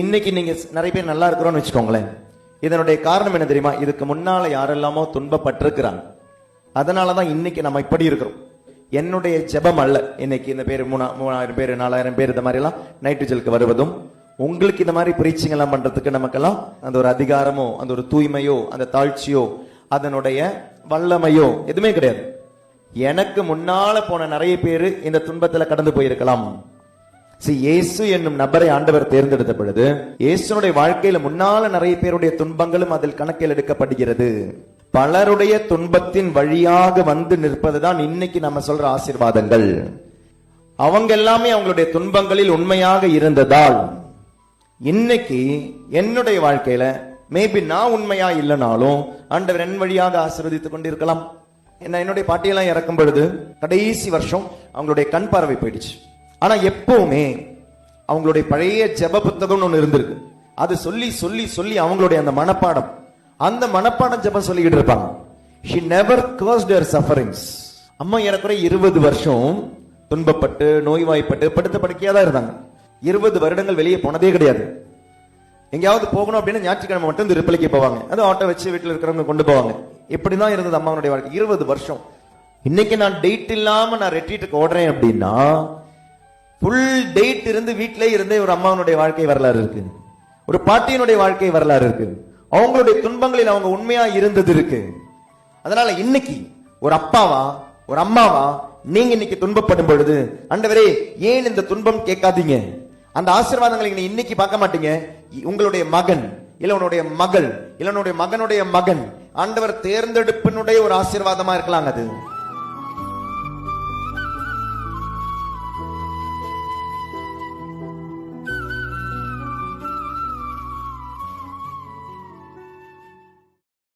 இன்னைக்கு நீங்க நிறைய பேர் நல்லா இருக்கிறோம்னு வச்சுக்கோங்களேன். இதனுடைய காரணம் என்ன தெரியுமா? இதுக்கு முன்னால யாரெல்லாமோ துன்பப்பட்டிருக்கிறாங்க. அதனாலதான் இன்னைக்கு நம்ம இப்படி இருக்கிறோம். என்னுடைய ஜெபம் அல்ல இன்னைக்கு இந்த பேர் 3000 பேர் 4000 பேர் இந்த மாதிரி எல்லாம் நைட் விஜிலுக்கு வருவதும், உங்களுக்கு இந்த மாதிரி பிரீச்சிங் எல்லாம் பண்றதுக்கு நமக்கெல்லாம் அந்த ஒரு அதிகாரமோ அந்த ஒரு தூய்மையோ அந்த தாழ்ச்சியோ அதனுடைய வல்லமையோ எதுவுமே கிடையாது. எனக்கு முன்னால போன நிறைய பேரு இந்த துன்பத்துல கடந்து போயிருக்கலாம். இயேசு என்னும் நபரை ஆண்டவர் தேர்ந்தெடுத்த பொழுது இயேசுனுடைய வாழ்க்கையில முன்னால நிறைய பேருடைய துன்பங்களும் அதில் கணக்கில் எடுக்கப்படுகிறது. பலருடைய துன்பத்தின் வழியாக வந்து நிற்பதுதான் இன்னைக்கு நம்ம சொல்ற ஆசீர்வாதங்கள். அவங்க எல்லாமே அவங்களுடைய துன்பங்களில் உண்மையாக இருந்ததால் இன்னைக்கு என்னுடைய வாழ்க்கையில மேபி நான் உண்மையா இல்லைனாலும் ஆண்டவர் என் வழியாக ஆசீர்வதித்துக் கொண்டிருக்கலாம். என்னுடைய பாட்டியெல்லாம் இறக்கும் பொழுது கடைசி வருஷம் அவங்களுடைய கண் பார்வை போயிடுச்சு. ஆனா எப்பவுமே அவங்களுடைய பழைய ஜெப புத்தகம் ஒண்ணு இருந்திருக்கு. அது சொல்லி சொல்லி சொல்லி அவங்களுடைய அந்த மனப்பாடம் ஜெபம் சொல்லிக்கிட்டு இருப்பாங்க. She never cursed her sufferings. அம்மா ஏறக்குறை 20 வருஷம் துன்பப்பட்டு நோய்வாய்ப்பட்டு படுத்த படுக்கையா தான் இருந்தாங்க. 20 வருடங்கள் வெளியே போனதே கிடையாது. எங்கேயாவது போகணும் அப்படின்னு ஞாயிற்றுக்கிழமை மட்டும் திருப்பலிக்கு போவாங்க. அது ஆட்டோ வச்சு வீட்டில் இருக்கிறவங்க கொண்டு போவாங்க. இப்படிதான் இருந்தது அம்மாவுடைய வாழ்க்கை 20 வருஷம். இன்னைக்கு நான் டேட் இல்லாம நான் ரெட்ரீட்டுக்கு ஓடுறேன் அப்படின்னா ஃபுல் டேட் இருந்து வீட்டிலே இருந்தே ஒரு அம்மாவனுடைய வாழ்க்கை வரலாறு இருக்கு, ஒரு பாட்டியினுடைய வாழ்க்கை வரலாறு இருக்கு. அவங்களுடைய துன்பங்களில் அவங்க உண்மையா இருந்தது இருக்கு. அதனால இன்னைக்கு ஒரு அப்பாவா ஒரு அம்மாவா நீங்க இன்னைக்கு துன்பப்படும் பொழுது ஆண்டவரே ஏன் இந்த துன்பம் கேட்காதீங்க. அந்த ஆசீர்வாதங்களை நீங்க இன்னைக்கு பார்க்க மாட்டீங்க. உங்களுடைய மகன் இல்ல உன்னுடைய மகள் இல்ல உன்னுடைய மகனுடைய மகன் ஆண்டவர் தேர்ந்தெடுப்பினுடைய ஒரு ஆசீர்வாதமா இருக்கலாம். அது